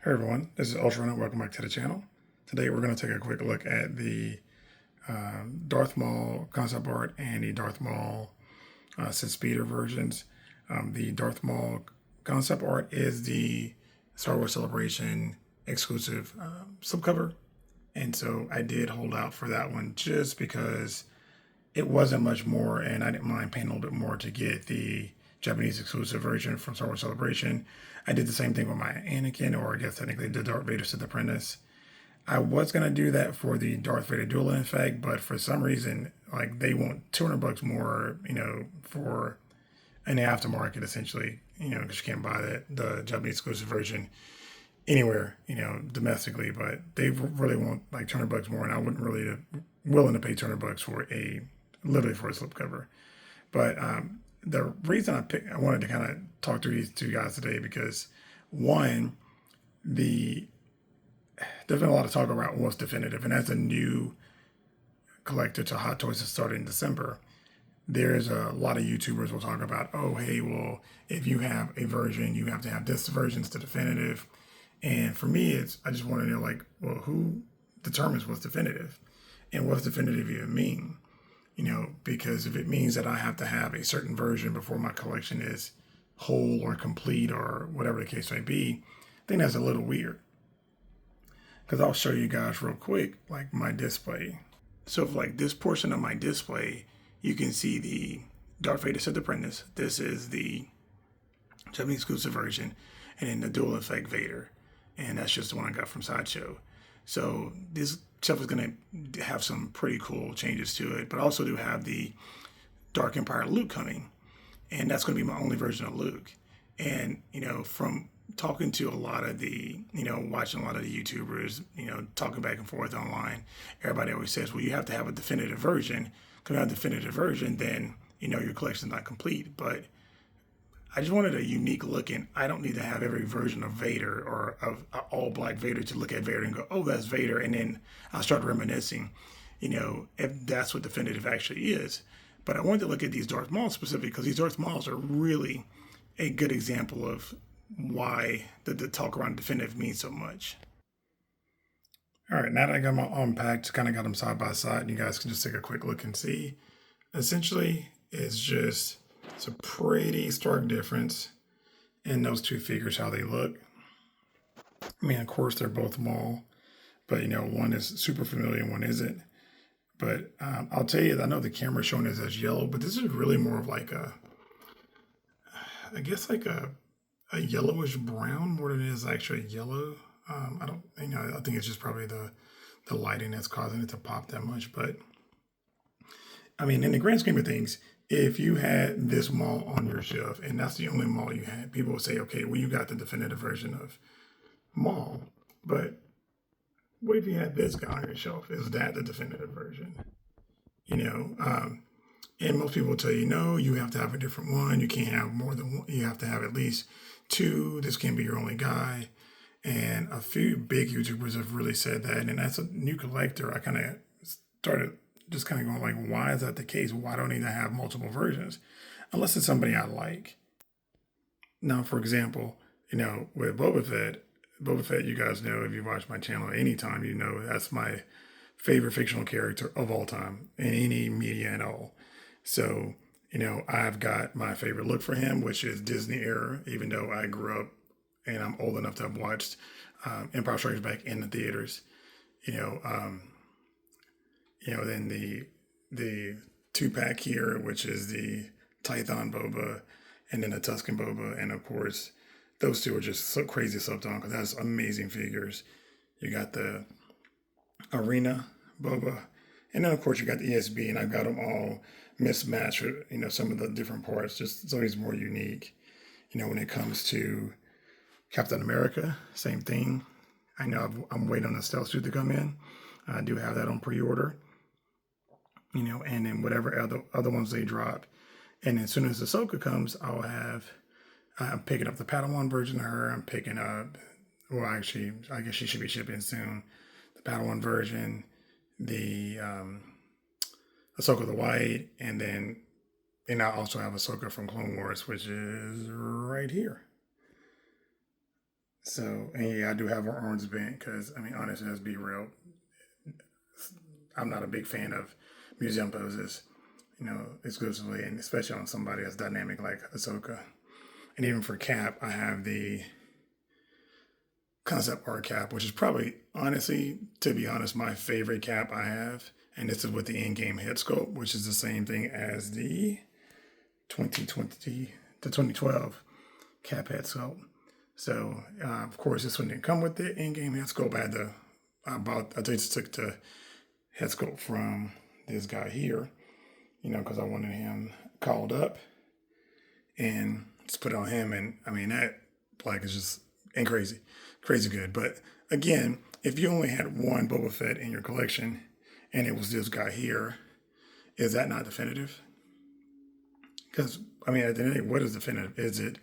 Hey everyone, this is Ultra Runner. Welcome back to the channel. Today we're going to take a quick look at the Darth Maul concept art and the Darth Maul Speeder versions. The Darth Maul concept art is the Star Wars Celebration exclusive slipcover, and so I did hold out for that one just because it wasn't much more, and I didn't mind paying a little bit more to get the Japanese exclusive version from Star Wars Celebration. I did the same thing with my Anakin, or I guess technically the Darth Vader Sith Apprentice. I was gonna do that for the Darth Vader Duel Effect, but for some reason, like they want $200 more, for in the aftermarket essentially, because you can't buy the Japanese exclusive version anywhere, domestically. But they really want like $200 more, and I wouldn't really willing to pay $200 for literally for a slipcover. But the reason I wanted to kind of talk to these two guys today because one, there's been a lot of talk about what's definitive, and as a new collector to Hot Toys that started in December, there's a lot of YouTubers will talk about, oh, hey, well, if you have a version, you have to have this version's the definitive. And for me, I just want to know, like, well, who determines what's definitive, and what's definitive even mean? Because if it means that I have to have a certain version before my collection is whole or complete or whatever the case may be, I think that's a little weird. Because I'll show you guys real quick, like my display. So for like this portion of my display, you can see the Darth Vader Sith Apprentice. This is the Japanese exclusive version, and then the Dual Effect Vader. And that's just the one I got from Sideshow. So this stuff is going to have some pretty cool changes to it, but I also do have the Dark Empire Luke coming, and that's going to be my only version of Luke. And, from talking to a lot of the, watching a lot of the YouTubers, talking back and forth online, everybody always says, well, you have to have a definitive version. If you have a definitive version, then, your collection's not complete. But I just wanted a unique look, and I don't need to have every version of Vader or of all black Vader to look at Vader and go, oh, that's Vader. And then I'll start reminiscing, if that's what definitive actually is. But I wanted to look at these Darth Mauls specifically because these Darth Mauls are really a good example of why the talk around definitive means so much. All right, now that I got them unpacked, kind of got them side by side, and you guys can just take a quick look and see. Essentially, it's a pretty stark difference in those two figures, how they look. I mean, of course, they're both Maul, but one is super familiar and one isn't. But I'll tell you, I know the camera's showing this as yellow, but this is really more of like I guess like a yellowish brown more than it is actually yellow. I don't, I think it's just probably the lighting that's causing it to pop that much. But I mean, in the grand scheme of things, if you had this Maul on your shelf and that's the only Maul you had, people would say, okay, well, you got the definitive version of Maul. But what if you had this guy on your shelf? Is that the definitive version? And most people will tell you, no, you have to have a different one. You can't have more than one. You have to have at least two. This can't be your only guy. And a few big YouTubers have really said that. And as a new collector, I kind of started just kind of going like, why is that the case? Why don't I need to have multiple versions? Unless it's somebody I like. Now, for example, with Boba Fett, you guys know, if you watch my channel at any time, that's my favorite fictional character of all time in any media at all. So, I've got my favorite look for him, which is Disney era, even though I grew up and I'm old enough to have watched Empire Strikes Back in the theaters. Then the 2-pack here, which is the Tython Boba and then the Tusken Boba. And of course, those two are just so crazy slept on because that's amazing figures. You got the Arena Boba, and then of course you got the ESB, and I've got them all mismatched with, some of the different parts, just so he's more unique. When it comes to Captain America, same thing. I know I'm waiting on the stealth suit to come in. I do have that on pre-order. And then whatever other ones they drop. And as soon as Ahsoka comes, I'm picking up the Padawan version of her. I'm picking up, well, actually, I guess she should be shipping soon. The Padawan version, the Ahsoka the White, and I also have Ahsoka from Clone Wars, which is right here. So, and yeah, I do have an arms bent because, I mean, honestly, let's be real. I'm not a big fan of museum poses, exclusively, and especially on somebody that's dynamic like Ahsoka. And even for Cap, I have the concept art cap, which is probably, honestly, to be honest, my favorite cap I have. And this is with the in-game head sculpt, which is the same thing as the 2020 to 2012 cap head sculpt. So, of course, this one didn't come with the in-game head sculpt. I just took the head sculpt from this guy here, because I wanted him called up and just put it on him. And I mean, that like is just crazy good. But again, if you only had one Boba Fett in your collection and it was this guy here, is that not definitive? Because, I mean, at the end of the day, what is definitive? Is it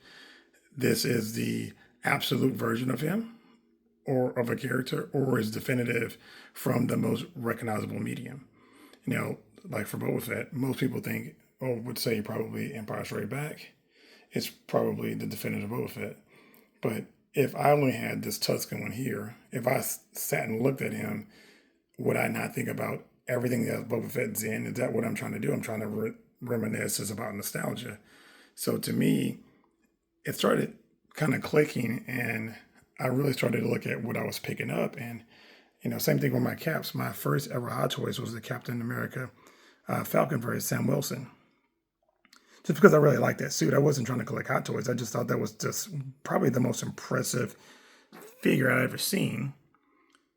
this is the absolute version of him or of a character, or is definitive from the most recognizable medium? Like for Boba Fett, most people think, or would say probably Empire Strikes Back. It's probably the definitive Boba Fett. But if I only had this Tusken one here, if I sat and looked at him, would I not think about everything that Boba Fett's in? Is that what I'm trying to do? I'm trying to reminisce. It's about nostalgia. So to me, it started kind of clicking, and I really started to look at what I was picking up. And, same thing with my caps. My first ever Hot Toys was the Captain America Falcon version, Sam Wilson. Just because I really liked that suit. I wasn't trying to collect Hot Toys. I just thought that was just probably the most impressive figure I'd ever seen.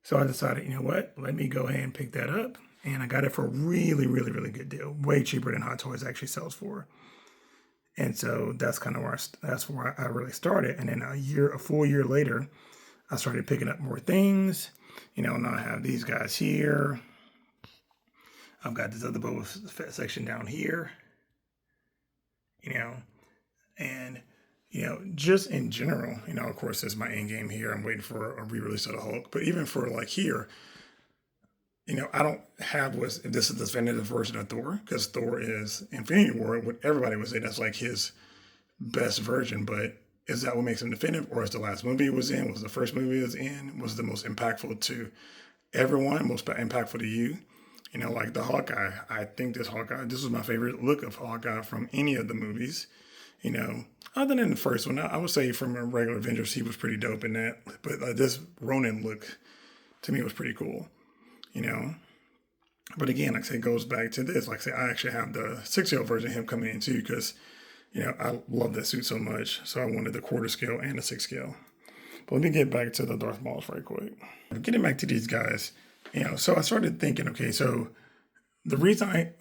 So I decided, you know what? Let me go ahead and pick that up. And I got it for a really, really, really good deal. Way cheaper than Hot Toys actually sells for. And so that's kind of where I really started. And then a full year later, I started picking up more things. Now I have these guys here. I've got this other Boba Fett section down here. And just in general, of course, there's my end game here. I'm waiting for a re-release of the Hulk. But even for like here, I don't have if this is the definitive version of Thor, because Thor is Infinity War. What everybody would say that's like his best version. But is that what makes him definitive, or is the last movie he was in, was the first movie he was in, was the most impactful to everyone, most impactful to you? Like the Hawkeye. I think this was my favorite look of Hawkeye from any of the movies. Other than the first one, I would say from a regular Avengers, he was pretty dope in that. But this Ronin look, to me, was pretty cool. But again, like I say, it goes back to this. Like I say, I actually have the 6-scale version of him coming in too, because, I love that suit so much. So I wanted the quarter scale and the 6-scale. But let me get back to the Darth Mauls right quick. Getting back to these guys, so I started thinking, okay, so the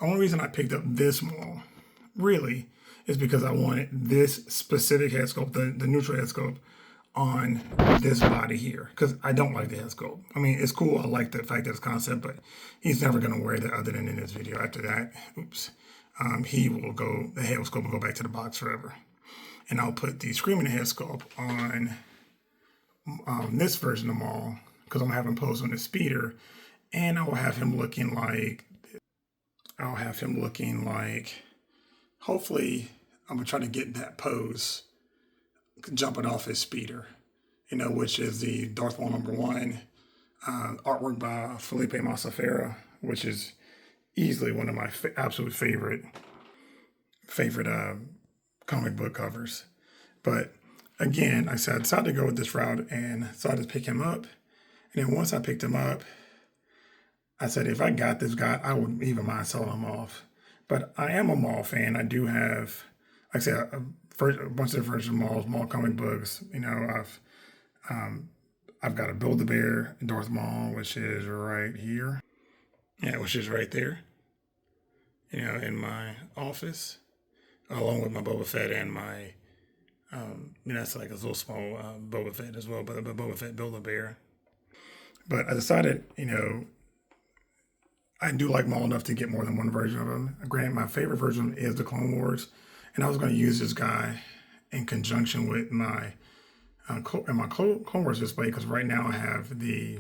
only reason I picked up this Maul really is because I wanted this specific head sculpt, the neutral head sculpt on this body here, because I don't like the head sculpt. I mean, it's cool. I like the fact that it's concept, but he's never going to wear that other than in this video. After that, the head sculpt will go back to the box forever. And I'll put the Screaming head sculpt on this version of Maul, because I'm having pose on the speeder, and I'll have him looking like, hopefully, I'm going to try to get that pose jumping off his speeder, which is the Darth Maul #1, artwork by Felipe Masafera, which is easily one of my absolute favorite comic book covers. But again, I said I decided to go with this route, and so I just pick him up. And then once I picked him up, I said, if I got this guy, I wouldn't even mind selling him off. But I am a Maul fan. I do have, like I said, a bunch of versions of Maul comic books. I've got a Build-A-Bear Darth Maul, which is right here. Yeah, which is right there. In my office, along with my Boba Fett and my, that's like a little small Boba Fett as well, but Boba Fett Build-A-Bear. But I decided, I do like Maul enough to get more than one version of him. Granted, my favorite version is the Clone Wars, and I was going to use this guy in conjunction with my Clone Wars display, because right now I have the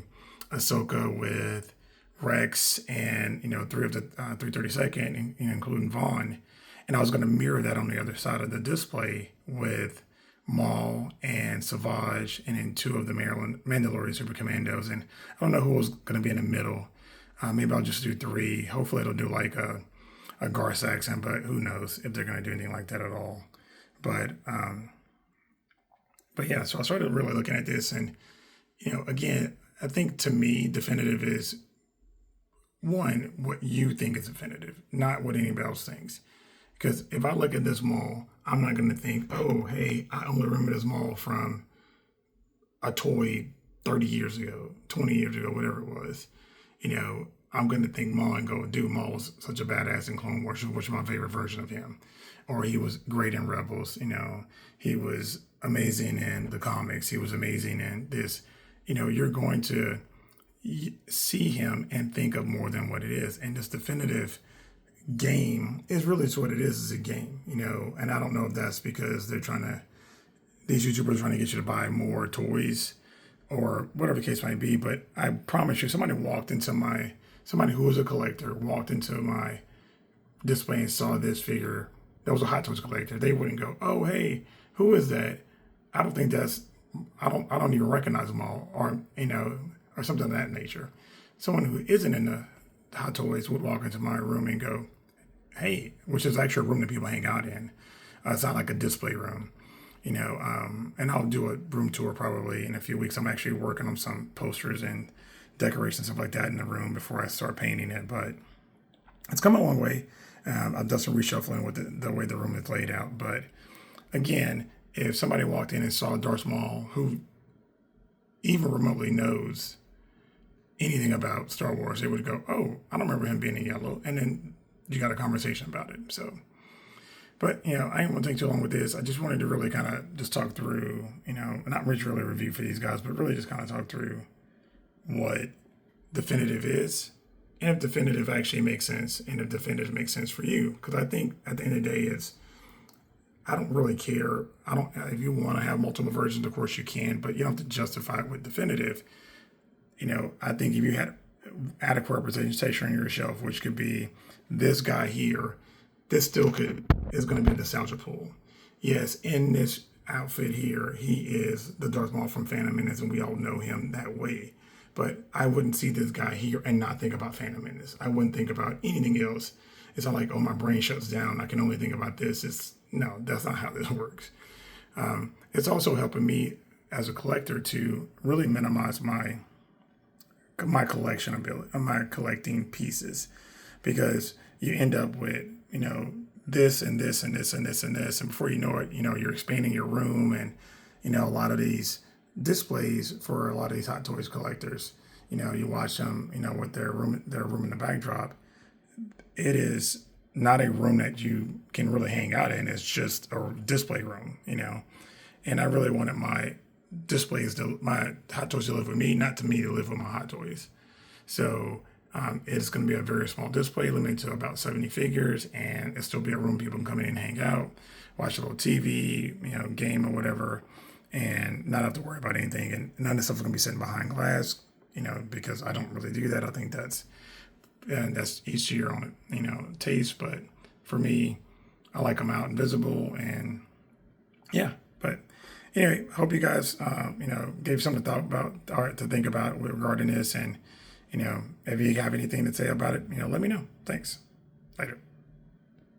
Ahsoka with Rex and 3 of the 332nd, including Vaughn, and I was going to mirror that on the other side of the display with Maul and Savage, and then two of the Mandalorian Super Commandos. And I don't know who was going to be in the middle. Maybe I'll just do three. Hopefully it'll do like a Gar Saxon, but who knows if they're going to do anything like that at all. But yeah, so I started really looking at this, and again, I think to me, definitive is one, what you think is definitive, not what anybody else thinks. Because if I look at this Maul, I'm not going to think, oh, hey, I only remember this Maul from a toy 30 years ago, 20 years ago, whatever it was. I'm going to think Maul and go, dude, Maul was such a badass in Clone Wars, which is my favorite version of him. Or he was great in Rebels, he was amazing in the comics, he was amazing in this. You're going to see him and think of more than what it is. And this definitive game is really what it is a game, and I don't know if that's because these YouTubers are trying to get you to buy more toys or whatever the case might be. But I promise you, somebody who was a collector walked into my display and saw this figure that was a Hot Toys collector, they wouldn't go, oh, hey, who is that? I don't even recognize them all, or something of that nature. Someone who isn't in the Hot Toys would walk into my room and go, hey, which is actually a room that people hang out in. It's not like a display room, and I'll do a room tour probably in a few weeks. I'm actually working on some posters and decorations, stuff like that in the room before I start painting it, but it's come a long way. I've done some reshuffling with the way the room is laid out. But again, if somebody walked in and saw Darth Maul, who even remotely knows anything about Star Wars, they would go, oh, I don't remember him being in yellow. And then you got a conversation about it. So, but, I didn't want to take too long with this. I just wanted to really kind of just talk through, not really review for these guys, but really just kind of talk through what definitive is, and if definitive actually makes sense, and if definitive makes sense for you. Because I think at the end of the day, I don't really care. If you want to have multiple versions, of course you can, but you don't have to justify it with definitive. I think if you had adequate representation on your shelf, which could be this guy here, this still is going to be a nostalgia pull. Yes, in this outfit here, he is the Darth Maul from Phantom Menace, and we all know him that way. But I wouldn't see this guy here and not think about Phantom Menace. I wouldn't think about anything else. It's not like, oh, my brain shuts down, I can only think about this. No, that's not how this works. It's also helping me as a collector to really minimize my collection ability, my collecting pieces, because you end up with this and this and this and this and this, and before you know it, you're expanding your room. And a lot of these displays for a lot of these Hot Toys collectors, you watch them with their room in the backdrop. It is not a room that you can really hang out in. It's just a display room, and I really wanted my Hot Toys to live with me, not to me to live with my Hot Toys. So it's going to be a very small display, limited to about 70 figures, and it'll still be a room people can come in and hang out, watch a little TV, game or whatever, and not have to worry about anything. And none of the stuff is going to be sitting behind glass, because I don't really do that. I think that's each to your own, taste. But for me, I like them out and visible, and yeah. But anyway, hope you guys, gave something to think about regarding this. And, if you have anything to say about it, let me know. Thanks. Later.